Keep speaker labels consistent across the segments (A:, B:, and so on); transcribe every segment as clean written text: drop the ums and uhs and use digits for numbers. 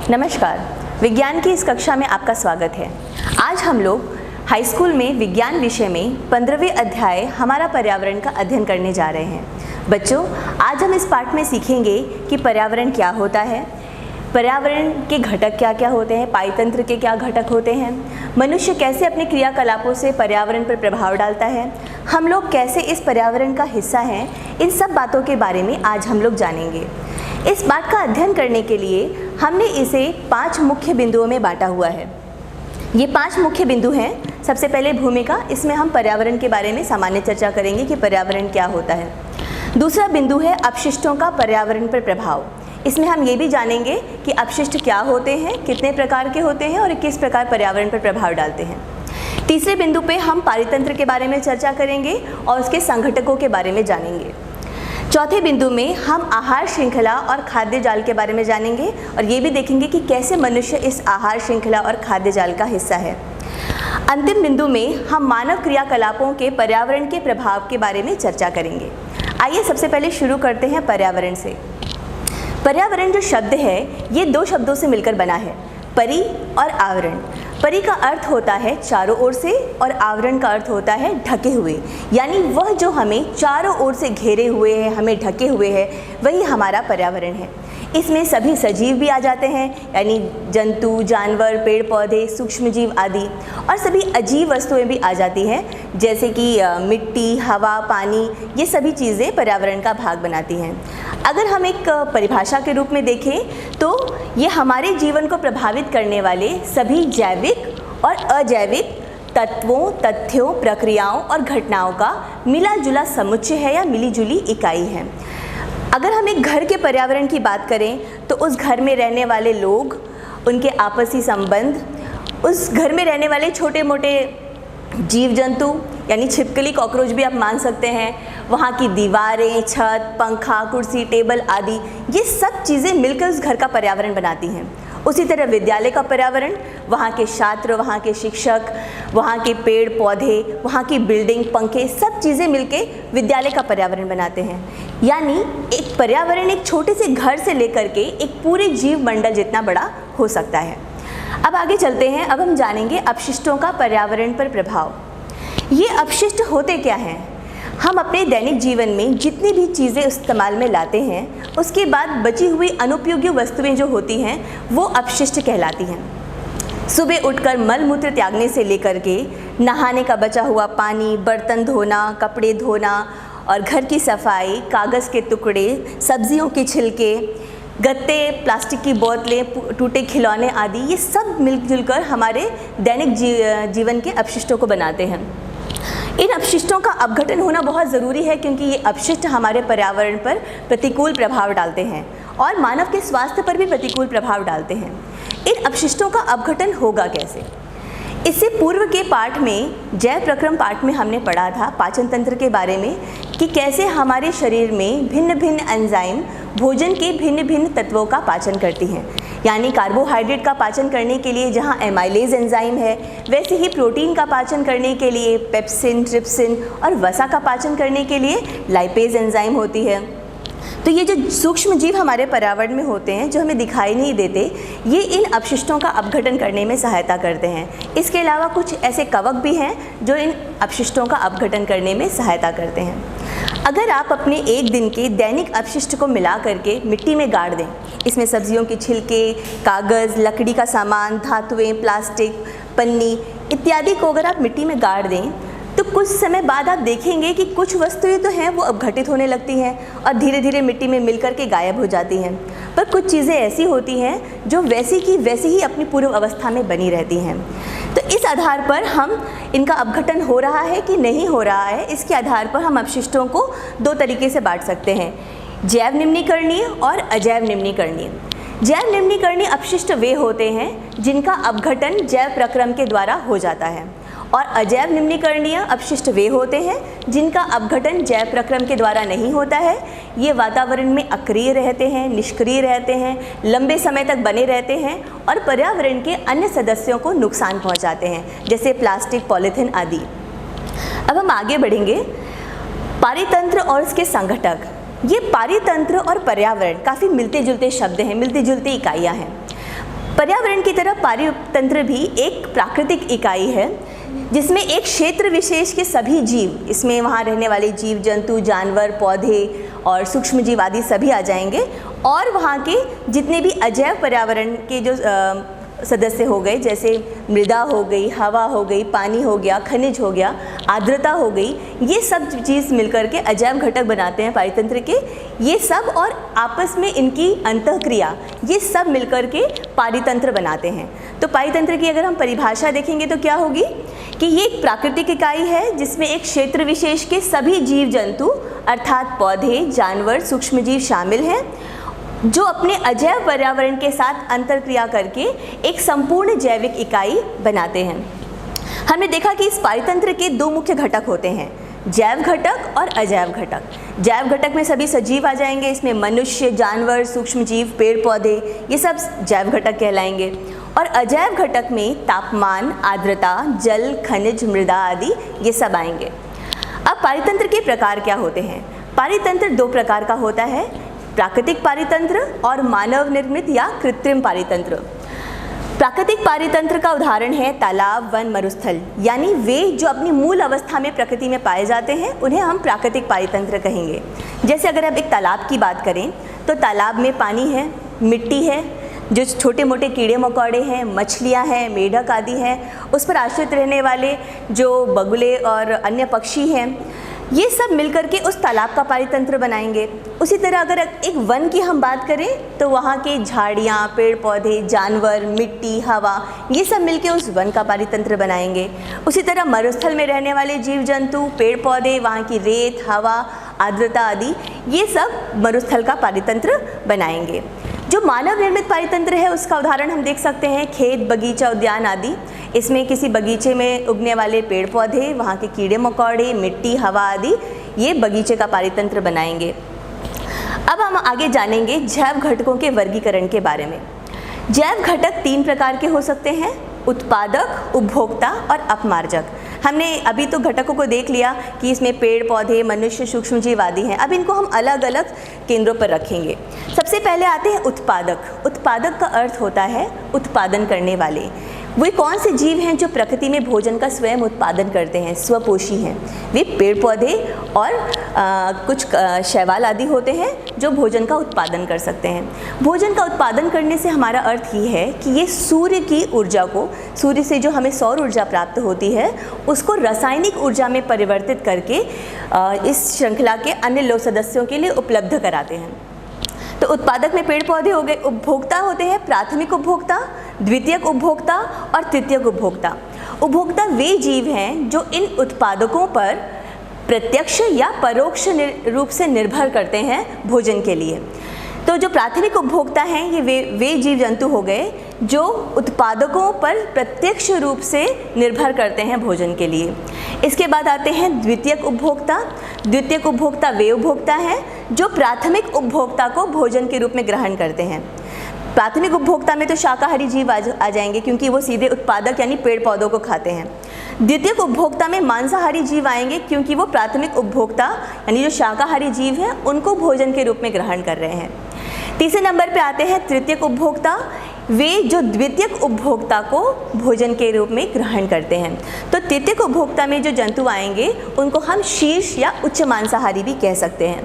A: नमस्कार, विज्ञान की इस कक्षा में आपका स्वागत है। आज हम लोग हाई स्कूल में विज्ञान विषय में 15वें अध्याय हमारा पर्यावरण का अध्ययन करने जा रहे हैं। बच्चों, आज हम इस पाठ में सीखेंगे कि पर्यावरण क्या होता है, पर्यावरण के घटक क्या क्या होते हैं, पाइतंत्र के क्या घटक होते हैं, मनुष्य कैसे अपने क्रियाकलापों से पर्यावरण पर प्रभाव डालता है, हम लोग कैसे इस पर्यावरण का हिस्सा हैं, इन सब बातों के बारे में आज हम लोग जानेंगे। इस बात का अध्ययन करने के लिए हमने इसे 5 मुख्य बिंदुओं में बांटा हुआ है। ये 5 मुख्य बिंदु हैं। सबसे पहले भूमिका, इसमें हम पर्यावरण के बारे में सामान्य चर्चा करेंगे कि पर्यावरण क्या होता है। दूसरा बिंदु है अपशिष्टों का पर्यावरण पर प्रभाव। इसमें हम ये भी जानेंगे कि अपशिष्ट क्या होते हैं, कितने प्रकार के होते हैं और किस प्रकार पर्यावरण पर प्रभाव डालते हैं। तीसरे बिंदु पे हम पारितंत्र के बारे में चर्चा करेंगे और उसके संघटकों के बारे में जानेंगे। चौथे बिंदु में हम आहार श्रृंखला और खाद्य जाल के बारे में जानेंगे और ये भी देखेंगे कि कैसे मनुष्य इस आहार श्रृंखला और खाद्य जाल का हिस्सा है। अंतिम बिंदु में हम मानव क्रियाकलापों के पर्यावरण के प्रभाव के बारे में चर्चा करेंगे। आइए सबसे पहले शुरू करते हैं पर्यावरण से। पर्यावरण जो शब्द है ये 2 शब्दों से मिलकर बना है, परि और आवरण। परि का अर्थ होता है चारों ओर से और आवरण का अर्थ होता है ढके हुए, यानी वह जो हमें चारों ओर से घेरे हुए है, हमें ढके हुए है, वही हमारा पर्यावरण है। इसमें सभी सजीव भी आ जाते हैं, यानी जंतु, जानवर, पेड़ पौधे, सूक्ष्म जीव आदि, और सभी अजीब वस्तुएं भी आ जाती हैं, जैसे कि मिट्टी, हवा, पानी, ये सभी चीज़ें पर्यावरण का भाग बनाती हैं। अगर हम एक परिभाषा के रूप में देखें तो ये हमारे जीवन को प्रभावित करने वाले सभी जैविक और अजैविक तत्वों, तथ्यों, प्रक्रियाओं और घटनाओं का मिला जुला समुच्चय है या मिली जुली इकाई है। अगर हम एक घर के पर्यावरण की बात करें तो उस घर में रहने वाले लोग, उनके आपसी संबंध, उस घर में रहने वाले छोटे मोटे जीव जंतु, यानी छिपकली, कॉकरोच भी आप मान सकते हैं, वहाँ की दीवारें, छत, पंखा, कुर्सी, टेबल आदि, ये सब चीज़ें मिलकर उस घर का पर्यावरण बनाती हैं। उसी तरह विद्यालय का पर्यावरण, वहाँ के छात्र, वहाँ के शिक्षक, वहाँ के पेड़ पौधे, वहाँ की बिल्डिंग, पंखे, सब चीज़ें मिलके विद्यालय का पर्यावरण बनाते हैं। यानी एक पर्यावरण एक छोटे से घर से लेकर के एक पूरे जीव मंडल जितना बड़ा हो सकता है। अब आगे चलते हैं। अब हम जानेंगे अपशिष्टों का पर्यावरण पर प्रभाव। ये अपशिष्ट होते क्या हैं? हम अपने दैनिक जीवन में जितनी भी चीज़ें इस्तेमाल में लाते हैं, उसके बाद बची हुई अनुपयोगी वस्तुएं जो होती हैं वो अपशिष्ट कहलाती हैं। सुबह उठकर मल मूत्र त्यागने से लेकर के नहाने का बचा हुआ पानी, बर्तन धोना, कपड़े धोना और घर की सफाई, कागज़ के टुकड़े, सब्जियों के छिलके, गत्ते, प्लास्टिक की बोतलें, टूटे खिलौने आदि, ये सब मिलजुल कर हमारे दैनिक जीवन के अपशिष्टों को बनाते हैं। इन अपशिष्टों का अपघटन होना बहुत ज़रूरी है क्योंकि ये अपशिष्ट हमारे पर्यावरण पर प्रतिकूल प्रभाव डालते हैं और मानव के स्वास्थ्य पर भी प्रतिकूल प्रभाव डालते हैं। इन अपशिष्टों का अपघटन होगा कैसे? इससे पूर्व के पाठ में, जैव प्रक्रम पाठ में हमने पढ़ा था पाचन तंत्र के बारे में कि कैसे हमारे शरीर में भिन्न भिन्न एंजाइम भोजन के भिन्न भिन्न तत्वों का पाचन करती हैं। यानी कार्बोहाइड्रेट का पाचन करने के लिए जहाँ एमाइलेज एंजाइम है, वैसे ही प्रोटीन का पाचन करने के लिए पेप्सिन, ट्रिप्सिन और वसा का पाचन करने के लिए लाइपेज एंजाइम होती है। तो ये जो सूक्ष्म जीव हमारे पर्यावरण में होते हैं, जो हमें दिखाई नहीं देते, ये इन अपशिष्टों का अपघटन करने में सहायता करते हैं। इसके अलावा कुछ ऐसे कवक भी हैं जो इन अपशिष्टों का अपघटन करने में सहायता करते हैं। अगर आप अपने एक दिन के दैनिक अपशिष्ट को मिला करके मिट्टी में गाड़ दें, इसमें सब्जियों के छिलके, कागज़, लकड़ी का सामान, धातुएँ, प्लास्टिक, पन्नी इत्यादि को अगर आप मिट्टी में गाड़ दें तो कुछ समय बाद आप देखेंगे कि कुछ वस्तुएं तो हैं वो अपघटित होने लगती हैं और धीरे धीरे मिट्टी में मिल करके गायब हो जाती हैं, पर कुछ चीज़ें ऐसी होती हैं जो वैसी की वैसी ही अपनी पूर्व अवस्था में बनी रहती हैं। तो इस आधार पर हम इनका अपघटन हो रहा है कि नहीं हो रहा है, इसके आधार पर हम अपशिष्टों को 2 तरीके से बांट सकते हैं, जैव निम्नीकरणीय और अजैव निम्नीकरणीय। जैव निम्नीकरणीय अपशिष्ट वे होते हैं जिनका अपघटन जैव प्रक्रम के द्वारा हो जाता है और अजैव निम्नीकरणीय अपशिष्ट वे होते हैं जिनका अपघटन जैव प्रक्रम के द्वारा नहीं होता है। ये वातावरण में अक्रिय रहते हैं, निष्क्रिय रहते हैं, लंबे समय तक बने रहते हैं और पर्यावरण के अन्य सदस्यों को नुकसान पहुंचाते हैं, जैसे प्लास्टिक, पॉलीथीन आदि। अब हम आगे बढ़ेंगे। पारितंत्र और इसके संघटक। ये पारितंत्र और पर्यावरण काफ़ी मिलते जुलते शब्द हैं, मिलती जुलती इकाइयाँ हैं। पर्यावरण की तरह पारितंत्र भी एक प्राकृतिक इकाई है जिसमें एक क्षेत्र विशेष के सभी जीव, इसमें वहाँ रहने वाले जीव जंतु, जानवर, पौधे और सूक्ष्म जीव आदि सभी आ जाएंगे, और वहाँ के जितने भी अजैव पर्यावरण के जो सदस्य हो गए, जैसे मृदा हो गई, हवा हो गई, पानी हो गया, खनिज हो गया, आर्द्रता हो गई, ये सब चीज़ मिलकर के अजैव घटक बनाते हैं पारितंत्र के। ये सब और आपस में इनकी अंतःक्रिया, ये सब मिलकर के पारितंत्र बनाते हैं। तो पारितंत्र की अगर हम परिभाषा देखेंगे तो क्या होगी कि ये एक प्राकृतिक इकाई है जिसमें एक क्षेत्र विशेष के सभी जीव जंतु अर्थात पौधे, जानवर, सूक्ष्म जीव शामिल हैं, जो अपने अजैव पर्यावरण के साथ अंतर्क्रिया करके एक संपूर्ण जैविक इकाई बनाते हैं। हमने देखा कि इस पारितंत्र के दो मुख्य घटक होते हैं, जैव घटक और अजैव घटक। जैव घटक में सभी सजीव आ जाएंगे, इसमें मनुष्य, जानवर, सूक्ष्म जीव, पेड़ पौधे, ये सब जैव घटक कहलाएंगे। और अजैव घटक में तापमान, आर्द्रता, जल, खनिज, मृदा आदि ये सब आएंगे। अब पारितंत्र के प्रकार क्या होते हैं? पारितंत्र दो प्रकार का होता है, प्राकृतिक पारितंत्र और मानव निर्मित या कृत्रिम पारितंत्र। प्राकृतिक पारितंत्र का उदाहरण है तालाब, वन, मरुस्थल, यानी वे जो अपनी मूल अवस्था में प्रकृति में पाए जाते हैं उन्हें हम प्राकृतिक पारितंत्र कहेंगे। जैसे अगर आप एक तालाब की बात करें तो तालाब में पानी है, मिट्टी है, जो छोटे मोटे कीड़े मकोड़े हैं, मछलियां हैं, मेढक आदि हैं, उस पर आश्रित रहने वाले जो बगुले और अन्य पक्षी हैं, ये सब मिलकर के उस तालाब का पारितंत्र बनाएंगे। उसी तरह अगर एक वन की हम बात करें तो वहाँ के झाड़ियाँ, पेड़ पौधे, जानवर, मिट्टी, हवा, ये सब मिलके उस वन का पारितंत्र बनाएंगे। उसी तरह मरुस्थल में रहने वाले जीव जंतु, पेड़ पौधे, वहाँ की रेत, हवा, आर्द्रता आदि, ये सब मरुस्थल का पारितंत्र बनाएंगे। जो मानव निर्मित पारितंत्र है उसका उदाहरण हम देख सकते हैं खेत, बगीचा, उद्यान आदि। इसमें किसी बगीचे में उगने वाले पेड़ पौधे, वहाँ के कीड़े मकोड़े, मिट्टी, हवा आदि, ये बगीचे का पारितंत्र बनाएंगे। अब हम आगे जानेंगे जैव घटकों के वर्गीकरण के बारे में। जैव घटक तीन प्रकार के हो सकते हैं, उत्पादक, उपभोक्ता और अपमार्जक। हमने अभी तो घटकों को देख लिया कि इसमें पेड़ पौधे, मनुष्य, सूक्ष्म जीव आदि हैं। अब इनको हम अलग अलग केंद्रों पर रखेंगे। सबसे पहले आते हैं उत्पादक। उत्पादक का अर्थ होता है उत्पादन करने वाले। वे कौन से जीव हैं जो प्रकृति में भोजन का स्वयं उत्पादन करते हैं, स्वपोषी हैं? वे पेड़ पौधे और कुछ शैवाल आदि होते हैं जो भोजन का उत्पादन कर सकते हैं। भोजन का उत्पादन करने से हमारा अर्थ ये है कि ये सूर्य की ऊर्जा को, सूर्य से जो हमें सौर ऊर्जा प्राप्त होती है, उसको रासायनिक ऊर्जा में परिवर्तित करके इस श्रृंखला के अन्य लोक सदस्यों के लिए उपलब्ध कराते हैं। तो उत्पादक में पेड़ पौधे हो गए। उपभोक्ता होते हैं प्राथमिक उपभोक्ता, द्वितीयक उपभोक्ता और तृतीयक उपभोक्ता। उपभोक्ता वे जीव हैं जो इन उत्पादकों पर प्रत्यक्ष या परोक्ष रूप से निर्भर करते हैं भोजन के लिए। तो जो प्राथमिक उपभोक्ता हैं ये वे जीव जंतु हो गए जो उत्पादकों पर प्रत्यक्ष रूप से निर्भर करते हैं भोजन के लिए। इसके बाद आते हैं द्वितीयक उपभोक्ता। द्वितीयक उपभोक्ता वे उपभोक्ता हैं जो प्राथमिक उपभोक्ता को भोजन के रूप में ग्रहण करते हैं। प्राथमिक उपभोक्ता में तो शाकाहारी जीव आ जाएंगे क्योंकि वो सीधे उत्पादक यानी पेड़ पौधों को खाते हैं। द्वितीयक उपभोक्ता में मांसाहारी जीव आएंगे क्योंकि वो प्राथमिक उपभोक्ता यानी जो शाकाहारी जीव हैं उनको भोजन के रूप में ग्रहण कर रहे हैं। तीसरे नंबर पे आते हैं तृतीयक उपभोक्ता। वे जो द्वितीयक उपभोक्ता को भोजन के रूप में ग्रहण करते हैं। तो तृतीयक उपभोक्ता में जो जंतु आएंगे उनको हम शीर्ष या उच्च मांसाहारी भी कह सकते हैं।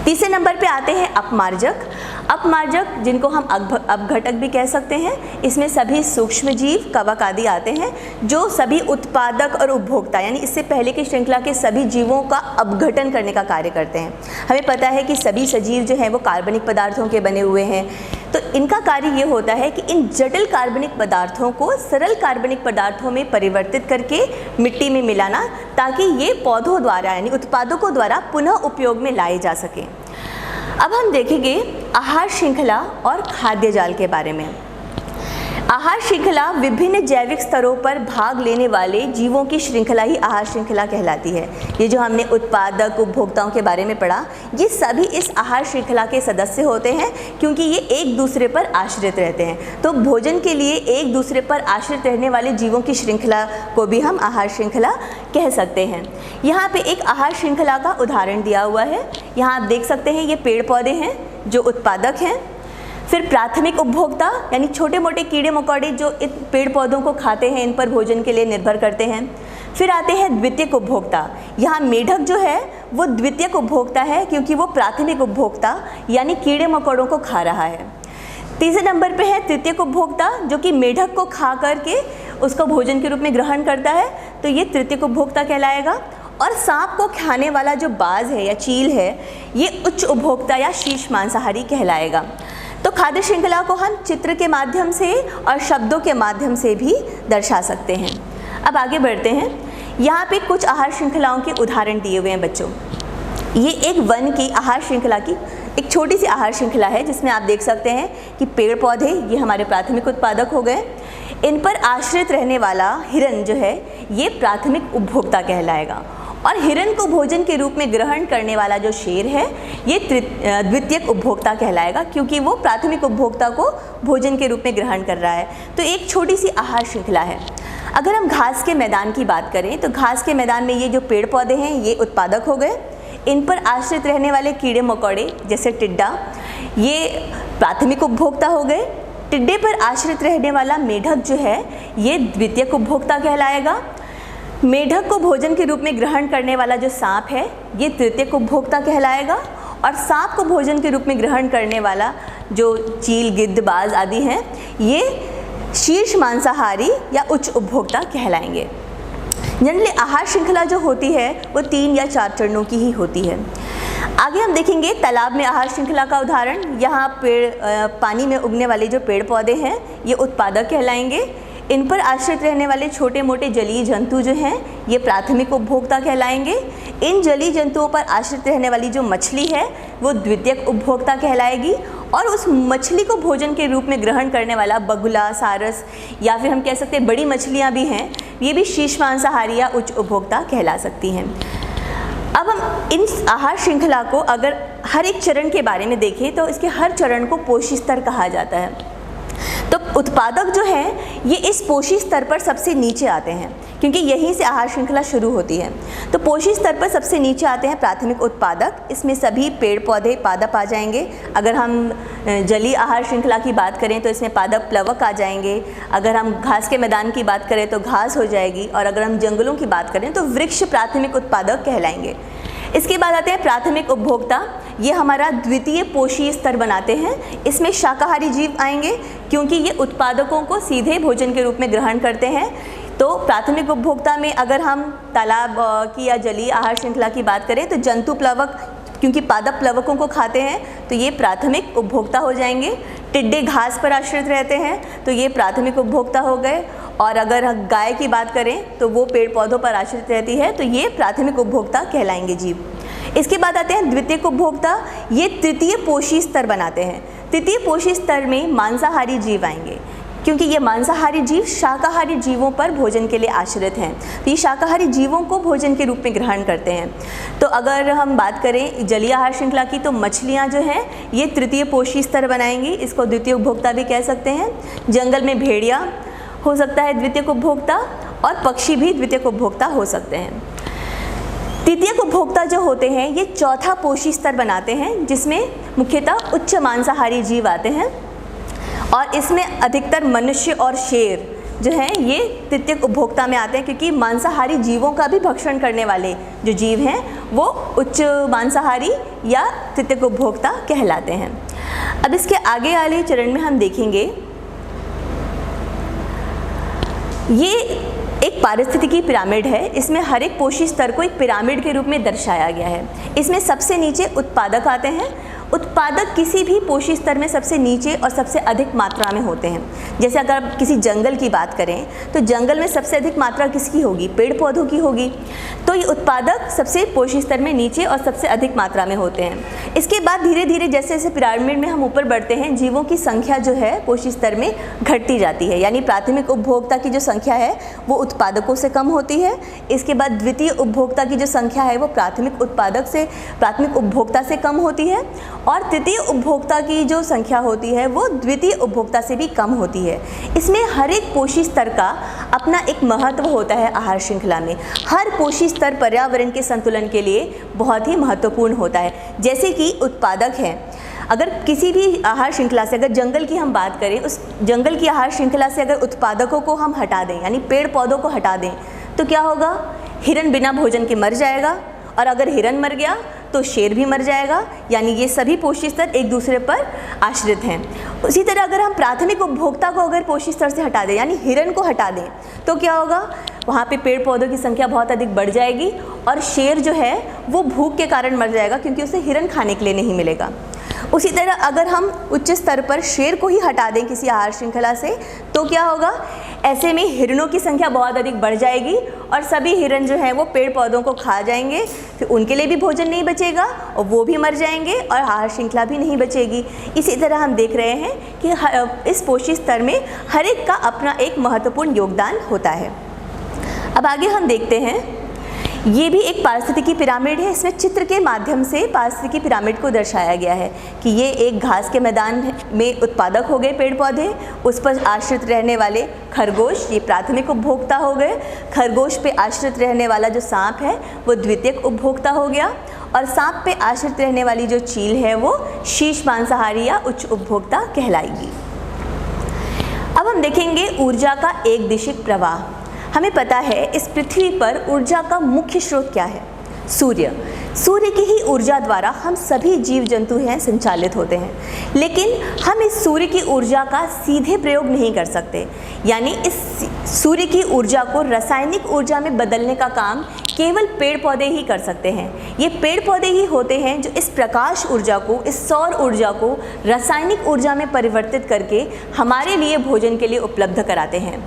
A: तीसरे नंबर पे आते हैं अपमार्जक। अपमार्जक जिनको हम अपघटक भी कह सकते हैं, इसमें सभी सूक्ष्म जीव, कवक आदि आते हैं जो सभी उत्पादक और उपभोक्ता यानी इससे पहले की श्रृंखला के सभी जीवों का अपघटन करने का कार्य करते हैं। हमें पता है कि सभी सजीव जो हैं वो कार्बनिक पदार्थों के बने हुए हैं, तो इनका कार्य ये होता है कि इन जटिल कार्बनिक पदार्थों को सरल कार्बनिक पदार्थों में परिवर्तित करके मिट्टी में मिलाना, ताकि ये पौधों द्वारा यानी उत्पादकों द्वारा पुनः उपयोग में लाए जा सकें। अब हम देखेंगे आहार श्रृंखला और खाद्य जाल के बारे में। आहार श्रृंखला विभिन्न जैविक स्तरों पर भाग लेने वाले जीवों की श्रृंखला ही आहार श्रृंखला कहलाती है। ये जो हमने उत्पादक उपभोक्ताओं के बारे में पढ़ा, ये सभी इस आहार श्रृंखला के सदस्य होते हैं क्योंकि ये एक दूसरे पर आश्रित रहते हैं। तो भोजन के लिए एक दूसरे पर आश्रित रहने वाले जीवों की श्रृंखला को भी हम आहार श्रृंखला कह सकते हैं। यहाँ पे एक आहार श्रृंखला का उदाहरण दिया हुआ है। यहाँ आप देख सकते हैं ये पेड़ पौधे हैं जो उत्पादक हैं, फिर प्राथमिक उपभोक्ता यानी छोटे मोटे कीड़े मकोड़े जो इन पेड़ पौधों को खाते हैं, इन पर भोजन के लिए निर्भर करते हैं। फिर आते हैं द्वितीयक उपभोक्ता। यहाँ मेढक जो है वो द्वितीयक उपभोक्ता है क्योंकि वो प्राथमिक उपभोक्ता यानी कीड़े मकोड़ों को खा रहा है। तीसरे नंबर पे है तृतीयक उपभोक्ता जो कि मेढक को खा करके उसको भोजन के रूप में ग्रहण करता है, तो ये तृतीयक उपभोक्ता कहलाएगा। और सांप को खाने वाला जो बाज है या चील है ये उच्च उपभोक्ता या शीर्ष मांसाहारी कहलाएगा। तो खाद्य श्रृंखला को हम चित्र के माध्यम से और शब्दों के माध्यम से भी दर्शा सकते हैं। अब आगे बढ़ते हैं। यहाँ पे कुछ आहार श्रृंखलाओं के उदाहरण दिए हुए हैं बच्चों। ये एक वन की आहार श्रृंखला की एक छोटी सी आहार श्रृंखला है जिसमें आप देख सकते हैं कि पेड़ पौधे ये हमारे प्राथमिक उत्पादक हो गए। इन पर आश्रित रहने वाला हिरन जो है ये प्राथमिक उपभोक्ता कहलाएगा। और हिरन को भोजन के रूप में ग्रहण करने वाला जो शेर है ये द्वितीयक उपभोक्ता कहलाएगा क्योंकि वो प्राथमिक उपभोक्ता को भोजन के रूप में ग्रहण कर रहा है। तो एक छोटी सी आहार श्रृंखला है। अगर हम घास के मैदान की बात करें तो घास के मैदान में ये जो पेड़ पौधे हैं ये उत्पादक हो गए। इन पर आश्रित रहने वाले कीड़े मकोड़े जैसे टिड्डा ये प्राथमिक उपभोक्ता हो गए। टिड्डे पर आश्रित रहने वाला मेढक जो है ये द्वितीयक उपभोक्ता कहलाएगा। मेढक को भोजन के रूप में ग्रहण करने वाला जो सांप है ये तृतीयक उपभोक्ता कहलाएगा। और सांप को भोजन के रूप में ग्रहण करने वाला जो चील, गिद्ध, बाज आदि हैं ये शीर्ष मांसाहारी या उच्च उपभोक्ता कहलाएंगे। जनरली आहार श्रृंखला जो होती है वो 3 या 4 चरणों की ही होती है। आगे हम देखेंगे तालाब में आहार श्रृंखला का उदाहरण। यहाँ पानी में उगने वाले जो पेड़ पौधे हैं ये उत्पादक कहलाएंगे। इन पर आश्रित रहने वाले छोटे मोटे जलीय जंतु जो हैं ये प्राथमिक उपभोक्ता कहलाएंगे। इन जलीय जंतुओं पर आश्रित रहने वाली जो मछली है वो द्वितीयक उपभोक्ता कहलाएगी। और उस मछली को भोजन के रूप में ग्रहण करने वाला बगुला, सारस या फिर हम कह सकते हैं बड़ी मछलियाँ भी हैं, ये भी शीर्ष मांसाहारी या उच्च उपभोक्ता कहला सकती हैं। अब हम इन आहार श्रृंखला को अगर हर एक चरण के बारे में देखें तो इसके हर चरण को पोषी स्तर कहा जाता है। तो उत्पादक जो हैं ये इस पोषी स्तर पर सबसे नीचे आते हैं क्योंकि यहीं से आहार श्रृंखला शुरू होती है। तो पोषी स्तर पर सबसे नीचे आते हैं प्राथमिक उत्पादक। इसमें सभी पेड़ पौधे पादप आ जाएंगे। अगर हम जलीय आहार श्रृंखला की बात करें तो इसमें पादप प्लवक आ जाएंगे। अगर हम घास के मैदान की बात करें तो घास हो जाएगी। और अगर हम जंगलों की बात करें तो वृक्ष प्राथमिक उत्पादक कहलाएंगे। इसके बाद आते हैं प्राथमिक उपभोक्ता। ये हमारा द्वितीय पोषी स्तर बनाते हैं। इसमें शाकाहारी जीव आएंगे क्योंकि ये उत्पादकों को सीधे भोजन के रूप में ग्रहण करते हैं। तो प्राथमिक उपभोक्ता में अगर हम तालाब की या जलीय आहार श्रृंखला की बात करें तो जंतु प्लवक क्योंकि पादप प्लवकों को खाते हैं तो ये प्राथमिक उपभोक्ता हो जाएंगे। टिड्डे घास पर आश्रित रहते हैं तो ये प्राथमिक उपभोक्ता हो गए। और अगर गाय की बात करें तो वो पेड़ पौधों पर आश्रित रहती है तो ये प्राथमिक उपभोक्ता कहलाएंगे जीव। इसके बाद आते हैं द्वितीयक उपभोक्ता। ये तृतीय पोषी स्तर बनाते हैं। तृतीय पोषी स्तर में मांसाहारी जीव आएंगे क्योंकि ये मांसाहारी जीव शाकाहारी जीवों पर भोजन के लिए आश्रित हैं। तो ये शाकाहारी जीवों को भोजन के रूप में ग्रहण करते हैं। तो अगर हम बात करें जलीय आहार श्रृंखला की तो मछलियाँ जो हैं ये तृतीय पोषी स्तर बनाएंगी। इसको द्वितीय उपभोक्ता भी कह सकते हैं। जंगल में भेड़िया हो सकता है द्वितीयक उपभोक्ता और पक्षी भी द्वितीयक उपभोक्ता हो सकते हैं। तृतीयक उपभोक्ता जो होते हैं ये चौथा पोषी स्तर बनाते हैं जिसमें मुख्यतः उच्च मांसाहारी जीव आते हैं। और इसमें अधिकतर मनुष्य और शेर जो हैं ये तृतीयक उपभोक्ता में आते हैं क्योंकि मांसाहारी जीवों का भी भक्षण करने वाले जो जीव हैं वो उच्च मांसाहारी या तृतीयक उपभोक्ता कहलाते हैं। अब इसके आगे वाले चरण में हम देखेंगे ये एक पारिस्थितिकी पिरामिड है। इसमें हर एक पोषी स्तर को एक पिरामिड के रूप में दर्शाया गया है। इसमें सबसे नीचे उत्पादक आते हैं। उत्पादक किसी भी पोषी स्तर में सबसे नीचे और सबसे अधिक मात्रा में होते हैं। जैसे अगर आप किसी जंगल की बात करें तो जंगल में सबसे अधिक मात्रा किसकी होगी? पेड़ पौधों की होगी। तो ये उत्पादक सबसे पोषी स्तर में नीचे और सबसे अधिक मात्रा में होते हैं। इसके बाद धीरे धीरे जैसे जैसे पिरामिड में हम ऊपर बढ़ते हैं जीवों की संख्या जो है पोषी स्तर में घटती जाती है। यानी प्राथमिक उपभोक्ता की जो संख्या है वो उत्पादकों से कम होती है। इसके बाद द्वितीय उपभोक्ता की जो संख्या है वो प्राथमिक उपभोक्ता से कम होती है। और तृतीय उपभोक्ता की जो संख्या होती है वो द्वितीय उपभोक्ता से भी कम होती है। इसमें हर एक पोषी स्तर का अपना एक महत्व होता है। आहार श्रृंखला में हर पोषी स्तर पर्यावरण के संतुलन के लिए बहुत ही महत्वपूर्ण होता है। जैसे कि उत्पादक है, अगर किसी भी आहार श्रृंखला से, अगर जंगल की हम बात करें, उस जंगल की आहार श्रृंखला से अगर उत्पादकों को हम हटा दें, यानी पेड़ पौधों को हटा दें, तो क्या होगा? हिरन बिना भोजन के मर जाएगा, और अगर हिरन मर गया तो शेर भी मर जाएगा। यानी ये सभी पोषी स्तर एक दूसरे पर आश्रित हैं। उसी तरह अगर हम प्राथमिक उपभोक्ता को अगर पोषी स्तर से हटा दें, यानी हिरन को हटा दें, तो क्या होगा? वहाँ पे पेड़ पौधों की संख्या बहुत अधिक बढ़ जाएगी, और शेर जो है वो भूख के कारण मर जाएगा, क्योंकि उसे हिरन खाने के लिए नहीं मिलेगा। उसी तरह अगर हम उच्च स्तर पर शेर को ही हटा दें किसी आहार श्रृंखला से, तो क्या होगा? ऐसे में हिरनों की संख्या बहुत अधिक बढ़ जाएगी, और सभी हिरन जो हैं वो पेड़ पौधों को खा जाएंगे, फिर उनके लिए भी भोजन नहीं बचेगा और वो भी मर जाएंगे, और आहार श्रृंखला भी नहीं बचेगी। इसी तरह हम देख रहे हैं कि इस पोषी स्तर में हर एक का अपना एक महत्वपूर्ण योगदान होता है। अब आगे हम देखते हैं, ये भी एक पारिस्थितिकी पिरामिड है। इसमें चित्र के माध्यम से पारिस्थितिकी पिरामिड को दर्शाया गया है कि ये एक घास के मैदान में उत्पादक हो गए पेड़ पौधे, उस पर आश्रित रहने वाले खरगोश ये प्राथमिक उपभोक्ता हो गए, खरगोश पे आश्रित रहने वाला जो सांप है वो द्वितीयक उपभोक्ता हो गया, और सांप पे आश्रित रहने वाली जो चील है वो शीर्ष मांसाहारी या उच्च उपभोक्ता कहलाएगी। अब हम देखेंगे ऊर्जा का एक दिशिक प्रवाह। हमें पता है इस पृथ्वी पर ऊर्जा का मुख्य स्रोत क्या है? सूर्य। सूर्य की ही ऊर्जा द्वारा हम सभी जीव जंतु हैं संचालित होते हैं, लेकिन हम इस सूर्य की ऊर्जा का सीधे प्रयोग नहीं कर सकते। यानी इस सूर्य की ऊर्जा को रासायनिक ऊर्जा में बदलने का काम केवल पेड़ पौधे ही कर सकते हैं। ये पेड़ पौधे ही होते हैं जो इस प्रकाश ऊर्जा को, इस सौर ऊर्जा को रासायनिक ऊर्जा में परिवर्तित करके हमारे लिए भोजन के लिए उपलब्ध कराते हैं।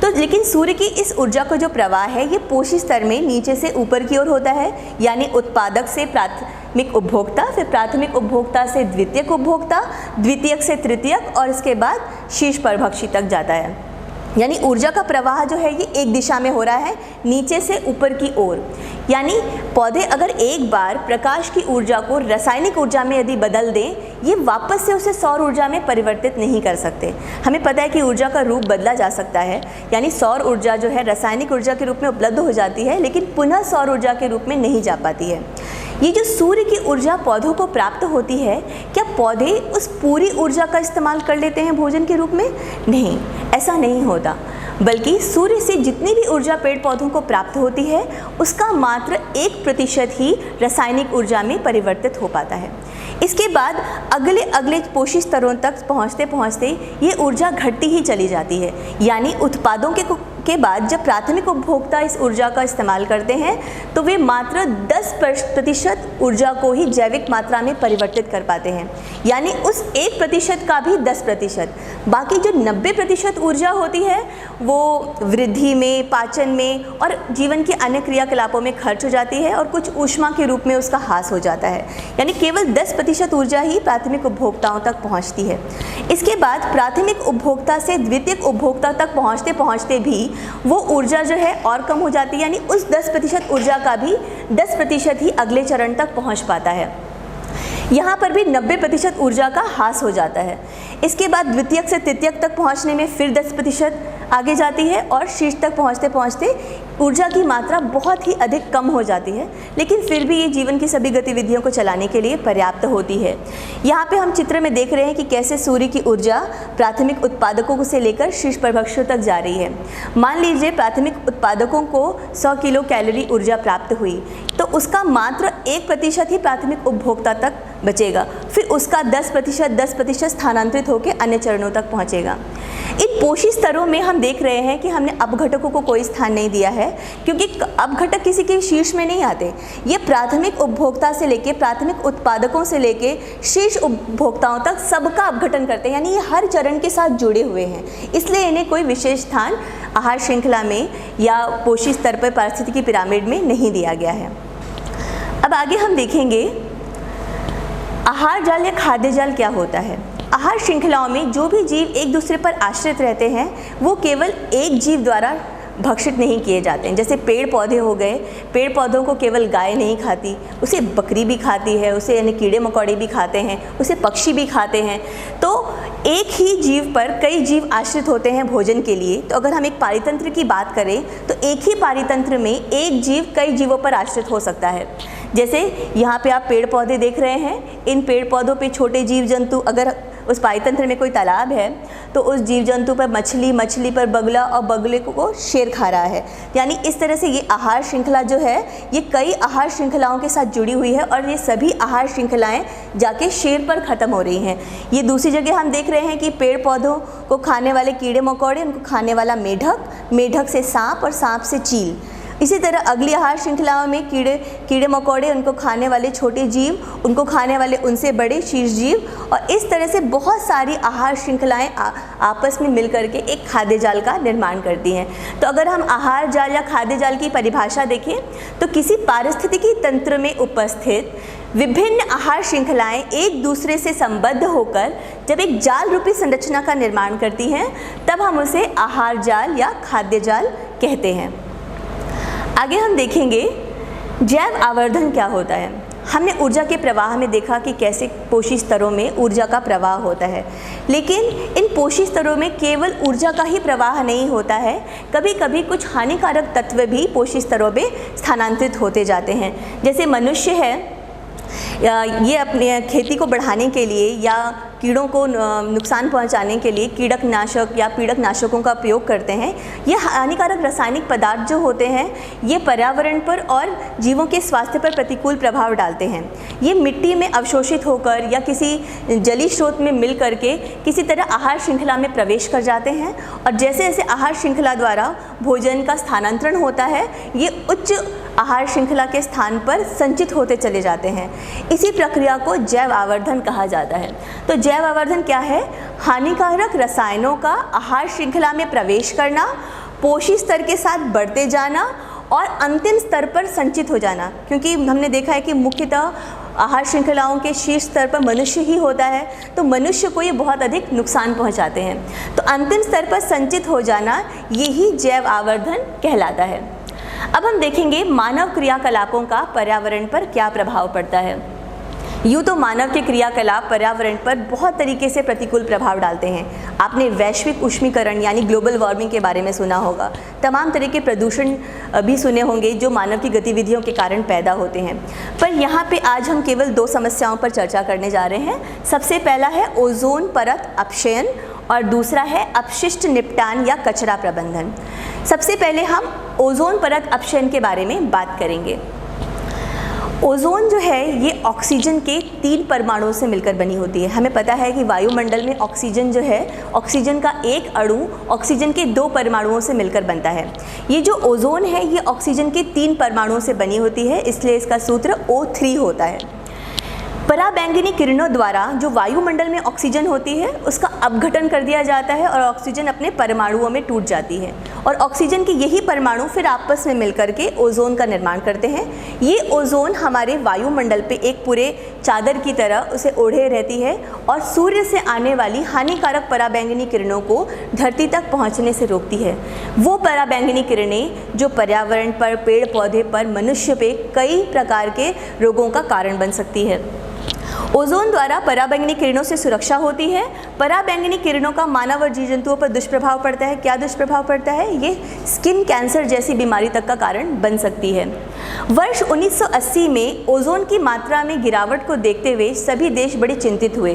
A: तो लेकिन सूर्य की इस ऊर्जा का जो प्रवाह है ये पोषी स्तर में नीचे से ऊपर की ओर होता है, यानी उत्पादक से प्राथमिक उपभोक्ता, फिर प्राथमिक उपभोक्ता से द्वितीयक उपभोक्ता, द्वितीयक से तृतीयक, और इसके बाद शीर्ष परभक्षी तक जाता है। यानी ऊर्जा का प्रवाह जो है ये एक दिशा में हो रहा है, नीचे से ऊपर की ओर। यानी पौधे अगर एक बार प्रकाश की ऊर्जा को रासायनिक ऊर्जा में यदि बदल दें, ये वापस से उसे सौर ऊर्जा में परिवर्तित नहीं कर सकते। हमें पता है कि ऊर्जा का रूप बदला जा सकता है, यानी सौर ऊर्जा जो है रासायनिक ऊर्जा के रूप में उपलब्ध हो जाती है, लेकिन पुनः सौर ऊर्जा के रूप में नहीं जा पाती है। ये जो सूर्य की ऊर्जा पौधों को प्राप्त होती है, क्या पौधे उस पूरी ऊर्जा का इस्तेमाल कर लेते हैं भोजन के रूप में? नहीं, ऐसा नहीं होता, बल्कि सूर्य से जितनी भी ऊर्जा पेड़ पौधों को प्राप्त होती है उसका मात्र 1% ही रासायनिक ऊर्जा में परिवर्तित हो पाता है। इसके बाद अगले पोषी स्तरों तक पहुँचते पहुँचते ये ऊर्जा घटती ही चली जाती है। यानी उत्पादों के बाद जब प्राथमिक उपभोक्ता इस ऊर्जा का इस्तेमाल करते हैं तो वे मात्र 10% ऊर्जा को ही जैविक मात्रा में परिवर्तित कर पाते हैं। यानी उस 1% का भी 10%, बाकी जो 90% ऊर्जा होती है वो वृद्धि में, पाचन में और जीवन के अन्य क्रियाकलापों में खर्च हो जाती है, और कुछ ऊष्मा के रूप में उसका ह्रास हो जाता है। यानी केवल 10% ऊर्जा ही प्राथमिक उपभोक्ताओं तक पहुँचती है। इसके बाद प्राथमिक उपभोक्ता से द्वितीयक उपभोक्ता तक पहुँचते पहुँचते भी वो ऊर्जा जो है और कम हो जाती है। यानी उस 10% ऊर्जा का भी 10% ही अगले चरण तक पहुंच पाता है। यहाँ पर भी 90% ऊर्जा का ह्रास हो जाता है। इसके बाद द्वितीयक से तृतीयक तक पहुँचने में फिर 10% आगे जाती है, और शीर्ष तक पहुँचते पहुँचते ऊर्जा की मात्रा बहुत ही अधिक कम हो जाती है, लेकिन फिर भी ये जीवन की सभी गतिविधियों को चलाने के लिए पर्याप्त होती है। यहाँ पे हम चित्र में देख रहे हैं कि कैसे सूर्य की ऊर्जा प्राथमिक उत्पादकों से लेकर शीर्ष परभक्षियों तक जा रही है। मान लीजिए प्राथमिक उत्पादकों को 100 किलो कैलोरी ऊर्जा प्राप्त हुई, तो उसका मात्र 1% ही प्राथमिक उपभोक्ता तक बचेगा, फिर उसका 10% स्थानांतरित होकर अन्य चरणों तक पहुँचेगा। इन पोषी स्तरों में हम देख रहे हैं कि हमने अपघटकों को कोई स्थान नहीं दिया है, क्योंकि अपघटक किसी के शीर्ष में नहीं आते। ये प्राथमिक उपभोक्ता से लेके, प्राथमिक उत्पादकों से लेके शीर्ष उपभोक्ताओं तक सबका अपघटन करते हैं। यानी ये हर चरण के साथ जुड़े हुए हैं, इसलिए इन्हें कोई विशेष स्थान आहार श्रृंखला में या पोषी स्तर पर पारिस्थितिकी पिरामिड में नहीं दिया गया है। अब आगे हम देखेंगे आहार जाल या खाद्य जाल क्या होता है। आहार श्रृंखलाओं में जो भी जीव एक दूसरे पर आश्रित रहते हैं वो केवल एक जीव द्वारा भक्षित नहीं किए जाते हैं। जैसे पेड़ पौधे हो गए, पेड़ पौधों को केवल गाय नहीं खाती, उसे बकरी भी खाती है, उसे यानी कीड़े मकोड़े भी खाते हैं, उसे पक्षी भी खाते हैं। तो एक ही जीव पर कई जीव आश्रित होते हैं भोजन के लिए। तो अगर हम एक पारितंत्र की बात करें तो एक ही पारितंत्र में एक जीव कई जीवों पर आश्रित हो सकता है। जैसे यहाँ पे आप पेड़ पौधे देख रहे हैं, इन पेड़ पौधों पे छोटे जीव जंतु, अगर उस पाइतंत्र में कोई तालाब है तो उस जीव जंतु पर मछली, मछली पर बगुला और बगुले को शेर खा रहा है। यानी इस तरह से ये आहार श्रृंखला जो है ये कई आहार श्रृंखलाओं के साथ जुड़ी हुई है और ये सभी आहार श्रृंखलाएं जाके शेर पर ख़त्म हो रही हैं। ये दूसरी जगह हम देख रहे हैं कि पेड़ पौधों को खाने वाले कीड़े मकोड़े, उनको खाने वाला मेढक, मेढक से सांप और सांप से चील। इसी तरह अगली आहार श्रृंखलाओं में कीड़े मकोड़े, उनको खाने वाले छोटे जीव, उनको खाने वाले उनसे बड़े शीर्ष जीव, और इस तरह से बहुत सारी आहार श्रृंखलाएं आपस में मिलकर के एक खाद्य जाल का निर्माण करती हैं। तो अगर हम आहार जाल या खाद्य जाल की परिभाषा देखें तो किसी पारिस्थितिकी तंत्र में उपस्थित विभिन्न आहार श्रृंखलाएं एक दूसरे से संबद्ध होकर जब एक जाल रूपी संरचना का निर्माण करती हैं तब हम उसे आहार जाल या खाद्य जाल कहते हैं। आगे हम देखेंगे जैव आवर्धन क्या होता है। हमने ऊर्जा के प्रवाह में देखा कि कैसे पोषी स्तरों में ऊर्जा का प्रवाह होता है, लेकिन इन पोषी स्तरों में केवल ऊर्जा का ही प्रवाह नहीं होता है, कभी कभी कुछ हानिकारक तत्व भी पोषी स्तरों में स्थानांतरित होते जाते हैं। जैसे मनुष्य है, ये अपने खेती को बढ़ाने के लिए या कीड़ों को नुकसान पहुंचाने के लिए कीटनाशक या पीड़कनाशकों का उपयोग करते हैं। ये हानिकारक रासायनिक पदार्थ जो होते हैं ये पर्यावरण पर और जीवों के स्वास्थ्य पर प्रतिकूल प्रभाव डालते हैं। ये मिट्टी में अवशोषित होकर या किसी जलीय स्रोत में मिल करके किसी तरह आहार श्रृंखला में प्रवेश कर जाते हैं और जैसे जैसे आहार श्रृंखला द्वारा भोजन का स्थानांतरण होता है ये उच्च आहार श्रृंखला के स्थान पर संचित होते चले जाते हैं। इसी प्रक्रिया को जैव आवर्धन कहा जाता है। तो जैव आवर्धन क्या है? हानिकारक रसायनों का आहार श्रृंखला में प्रवेश करना, पोषी स्तर के साथ बढ़ते जाना और अंतिम स्तर पर संचित हो जाना। क्योंकि हमने देखा है कि मुख्यतः आहार श्रृंखलाओं के शीर्ष स्तर पर मनुष्य ही होता है, तो मनुष्य को ये बहुत अधिक नुकसान पहुंचाते हैं। तो अंतिम स्तर पर संचित हो जाना यही जैव आवर्धन कहलाता है। अब हम देखेंगे मानव क्रियाकलापों का पर्यावरण पर क्या प्रभाव पड़ता है। यूँ तो मानव के क्रियाकलाप पर्यावरण पर बहुत तरीके से प्रतिकूल प्रभाव डालते हैं। आपने वैश्विक उष्मीकरण यानी ग्लोबल वार्मिंग के बारे में सुना होगा, तमाम तरह के प्रदूषण भी सुने होंगे जो मानव की गतिविधियों के कारण पैदा होते हैं। पर यहाँ पे आज हम केवल 2 समस्याओं पर चर्चा करने जा रहे हैं। सबसे पहला है ओजोन परत अपक्षयन और दूसरा है अपशिष्ट निपटान या कचरा प्रबंधन। सबसे पहले हम ओजोन परत अपक्षयन के बारे में बात करेंगे। ओजोन जो है ये ऑक्सीजन के 3 परमाणुओं से मिलकर बनी होती है। हमें पता है कि वायुमंडल में ऑक्सीजन जो है, ऑक्सीजन का एक अणु ऑक्सीजन के 2 परमाणुओं से मिलकर बनता है। ये जो ओजोन है ये ऑक्सीजन के 3 परमाणुओं से बनी होती है, इसलिए इसका सूत्र O3 होता है। पराबैंगनी किरणों द्वारा जो वायुमंडल में ऑक्सीजन होती है उसका अपघटन कर दिया जाता है और ऑक्सीजन अपने परमाणुओं में टूट जाती है और ऑक्सीजन के यही परमाणु फिर आपस में मिलकर के ओजोन का निर्माण करते हैं। ये ओजोन हमारे वायुमंडल पे एक पूरे चादर की तरह उसे ओढ़े रहती है और सूर्य से आने वाली हानिकारक पराबैंगनी किरणों को धरती तक पहुंचने से रोकती है। वो पराबैंगनी किरणें जो पर्यावरण पर, पेड़ पौधे पर, मनुष्य पे कई प्रकार के रोगों का कारण बन सकती है। ओजोन द्वारा पराबैंगनी किरणों से सुरक्षा होती है। पराबैंगनी किरणों का मानव और जीव जंतुओं पर दुष्प्रभाव पड़ता है। क्या दुष्प्रभाव पड़ता है? ये स्किन कैंसर जैसी बीमारी तक का कारण बन सकती है। वर्ष 1980 में ओजोन की मात्रा में गिरावट को देखते हुए सभी देश बड़े चिंतित हुए,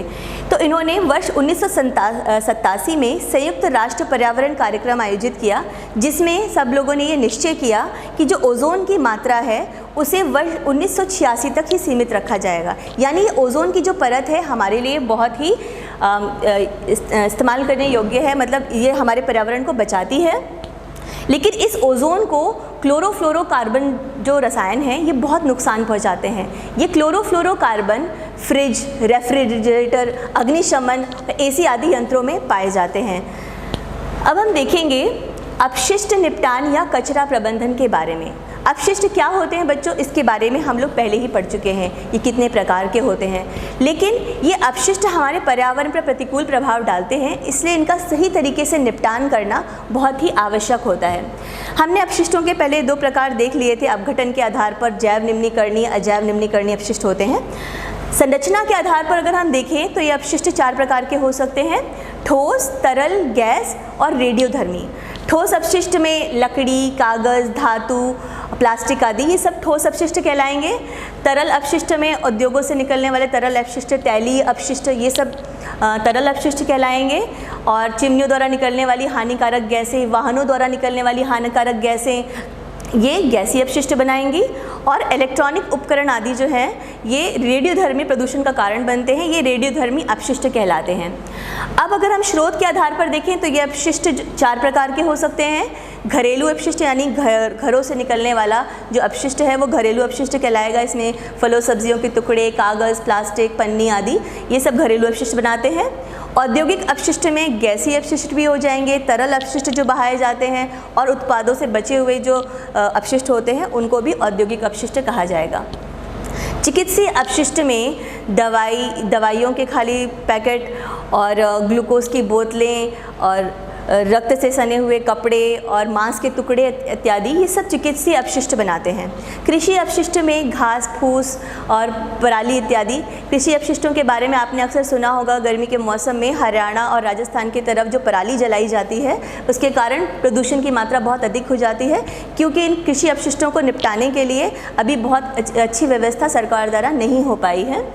A: तो इन्होंने वर्ष 1987 में संयुक्त राष्ट्र पर्यावरण कार्यक्रम आयोजित किया, जिसमें सब लोगों ने ये निश्चय किया कि जो ओजोन की मात्रा है उसे वर्ष 1986 तक ही सीमित रखा जाएगा। यानी ओजोन की जो परत है हमारे लिए बहुत ही इस्तेमाल करने योग्य है, मतलब ये हमारे पर्यावरण को बचाती है। लेकिन इस ओजोन को क्लोरोफ्लोरोकार्बन जो रसायन हैं ये बहुत नुकसान पहुंचाते हैं। ये क्लोरोफ्लोरोकार्बन फ्रिज, रेफ्रिजरेटर, अग्निशमन, एसी आदि यंत्रों में पाए जाते हैं। अब हम देखेंगे अपशिष्ट निपटान या कचरा प्रबंधन के बारे में। अपशिष्ट क्या होते हैं बच्चों, इसके बारे में हम लोग पहले ही पढ़ चुके हैं, ये कितने प्रकार के होते हैं। लेकिन ये अपशिष्ट हमारे पर्यावरण पर प्रतिकूल प्रभाव डालते हैं, इसलिए इनका सही तरीके से निपटान करना बहुत ही आवश्यक होता है। हमने अपशिष्टों के पहले 2 प्रकार देख लिए थे। अपघटन के आधार पर जैव निम्नीकरणीय, अजैव निम्नीकरणीय अपशिष्ट होते हैं। संरचना के आधार पर अगर हम देखें तो ये अपशिष्ट 4 प्रकार के हो सकते हैं: ठोस, तरल, गैस और रेडियोधर्मी। ठोस अपशिष्ट में लकड़ी, कागज़, धातु प्लास्टिक आदि, ये सब ठोस अपशिष्ट कहलाएंगे। तरल अपशिष्ट में उद्योगों से निकलने वाले तरल अपशिष्ट, तैलीय अपशिष्ट, ये सब तरल अपशिष्ट कहलाएंगे। और चिमनियों द्वारा निकलने वाली हानिकारक गैसें, वाहनों द्वारा निकलने वाली हानिकारक गैसें, ये गैसीय अपशिष्ट बनाएंगी। और इलेक्ट्रॉनिक उपकरण आदि जो हैं ये रेडियोधर्मी प्रदूषण का कारण बनते हैं, ये रेडियोधर्मी अपशिष्ट कहलाते हैं। अब अगर हम स्रोत के आधार पर देखें तो ये अपशिष्ट 4 प्रकार के हो सकते हैं। घरेलू अपशिष्ट यानी घरों से निकलने वाला जो अपशिष्ट है वो घरेलू अपशिष्ट कहलाएगा। इसमें फलों सब्जियों के टुकड़े, कागज़, प्लास्टिक, पन्नी आदि ये सब घरेलू अपशिष्ट बनाते हैं। औद्योगिक अपशिष्ट में गैसीय अपशिष्ट भी हो जाएंगे, तरल अपशिष्ट जो बहाए जाते हैं, और उत्पादों से बचे हुए जो अपशिष्ट होते हैं उनको भी औद्योगिक अपशिष्ट कहा जाएगा। चिकित्सीय अपशिष्ट में दवाइयों के खाली पैकेट और ग्लूकोज की बोतलें और रक्त से सने हुए कपड़े और मांस के टुकड़े इत्यादि, ये सब चिकित्सीय अपशिष्ट बनाते हैं। कृषि अपशिष्ट में घास फूस और पराली इत्यादि। कृषि अपशिष्टों के बारे में आपने अक्सर सुना होगा, गर्मी के मौसम में हरियाणा और राजस्थान की तरफ जो पराली जलाई जाती है उसके कारण प्रदूषण की मात्रा बहुत अधिक हो जाती है, क्योंकि इन कृषि अपशिष्टों को निपटाने के लिए अभी बहुत अच्छी व्यवस्था सरकार द्वारा नहीं हो पाई है।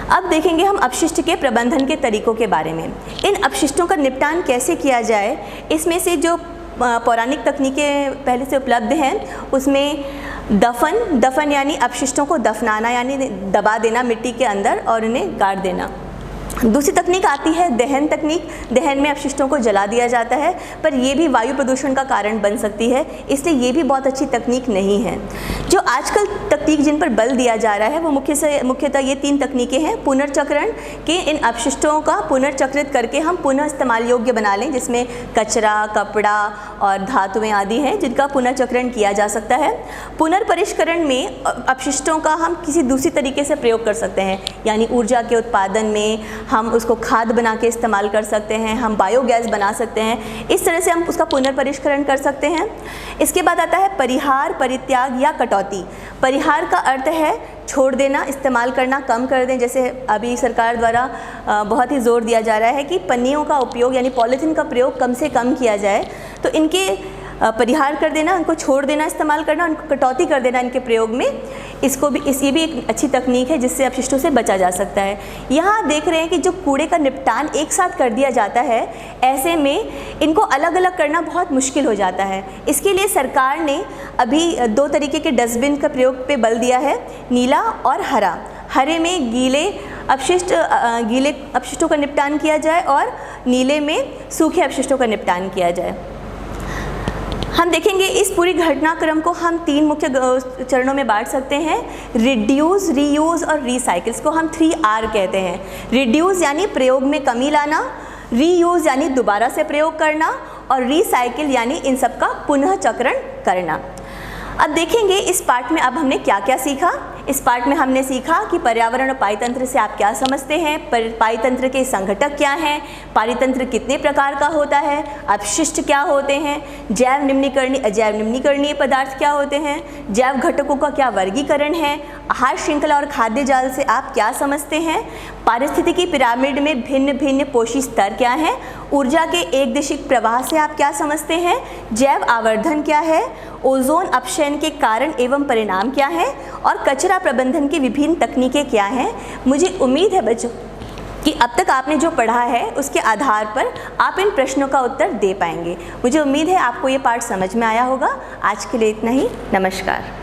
A: अब देखेंगे हम अपशिष्ट के प्रबंधन के तरीकों के बारे में। इन अपशिष्टों का निपटान कैसे किया जाए, इसमें से जो पौराणिक तकनीकें पहले से उपलब्ध हैं उसमें दफन यानी अपशिष्टों को दफनाना यानी दबा देना मिट्टी के अंदर और उन्हें गाड़ देना। दूसरी तकनीक आती है दहन तकनीक। दहन में अपशिष्टों को जला दिया जाता है, पर यह भी वायु प्रदूषण का कारण बन सकती है, इसलिए ये भी बहुत अच्छी तकनीक नहीं है। जो आजकल तकनीक जिन पर बल दिया जा रहा है वो मुख्यतः ये 3 तकनीकें हैं। पुनर्चक्रण के इन अपशिष्टों का पुनर्चक्रित करके हम पुनः इस्तेमाल योग्य बना लें, जिसमें कचरा, कपड़ा और धातुएं आदि हैं जिनका पुनर्चक्रण किया जा सकता है। पुनर्परिष्करण में अपशिष्टों का हम किसी दूसरी तरीके से प्रयोग कर सकते हैं, यानी ऊर्जा के उत्पादन में हम उसको खाद बना के इस्तेमाल कर सकते हैं, हम बायोगैस बना सकते हैं, इस तरह से हम उसका पुनर्परिष्करण कर सकते हैं। इसके बाद आता है परिहार, परित्याग या कटौती। परिहार का अर्थ है छोड़ देना, इस्तेमाल करना कम कर दें। जैसे अभी सरकार द्वारा बहुत ही जोर दिया जा रहा है कि पन्नियों का उपयोग यानी पॉलीथीन का प्रयोग कम से कम किया जाए, तो इनके परिहार कर देना, उनको छोड़ देना इस्तेमाल करना, उनको कटौती कर देना इनके प्रयोग में, ये भी एक अच्छी तकनीक है जिससे अपशिष्टों से बचा जा सकता है। यहाँ देख रहे हैं कि जो कूड़े का निपटान एक साथ कर दिया जाता है, ऐसे में इनको अलग अलग करना बहुत मुश्किल हो जाता है। इसके लिए सरकार ने अभी 2 तरीके के डस्टबिन का प्रयोग पे बल दिया है, नीला और हरा। हरे में गीले अपशिष्टों का निपटान किया जाए और नीले में सूखे अपशिष्टों का निपटान किया जाए। हम देखेंगे इस पूरी घटनाक्रम को हम 3 मुख्य चरणों में बांट सकते हैं। रिड्यूस, रीयूज़ और रिसाइकिल्स को हम 3R कहते हैं। रिड्यूस यानी प्रयोग में कमी लाना, रीयूज़ यानी दोबारा से प्रयोग करना, और रिसाइकिल यानी इन सब का पुनः चक्रण करना। अब देखेंगे इस पार्ट में अब हमने क्या क्या सीखा। इस पार्ट में हमने सीखा कि पर्यावरण और पारितंत्र से आप क्या समझते हैं, पारितंत्र के संघटक क्या हैं, पारितंत्र कितने प्रकार का होता है, अपशिष्ट क्या होते हैं, जैव निम्नीकरणीय अजैव निम्नीकरणीय पदार्थ क्या होते हैं, जैव घटकों का क्या वर्गीकरण है, आहार श्रृंखला और खाद्य जाल से आप क्या समझते हैं, पारिस्थितिकी पिरामिड में भिन्न भिन्न पोषी स्तर क्या हैं, ऊर्जा के एकदिशिक प्रवाह से आप क्या समझते हैं, जैव आवर्धन क्या है, ओजोन अपक्षयन के कारण एवं परिणाम क्या है, और कचरा प्रबंधन की विभिन्न तकनीकें क्या हैं। मुझे उम्मीद है बच्चों कि अब तक आपने जो पढ़ा है उसके आधार पर आप इन प्रश्नों का उत्तर दे पाएंगे। मुझे उम्मीद है आपको ये पाठ समझ में आया होगा। आज के लिए इतना ही। नमस्कार।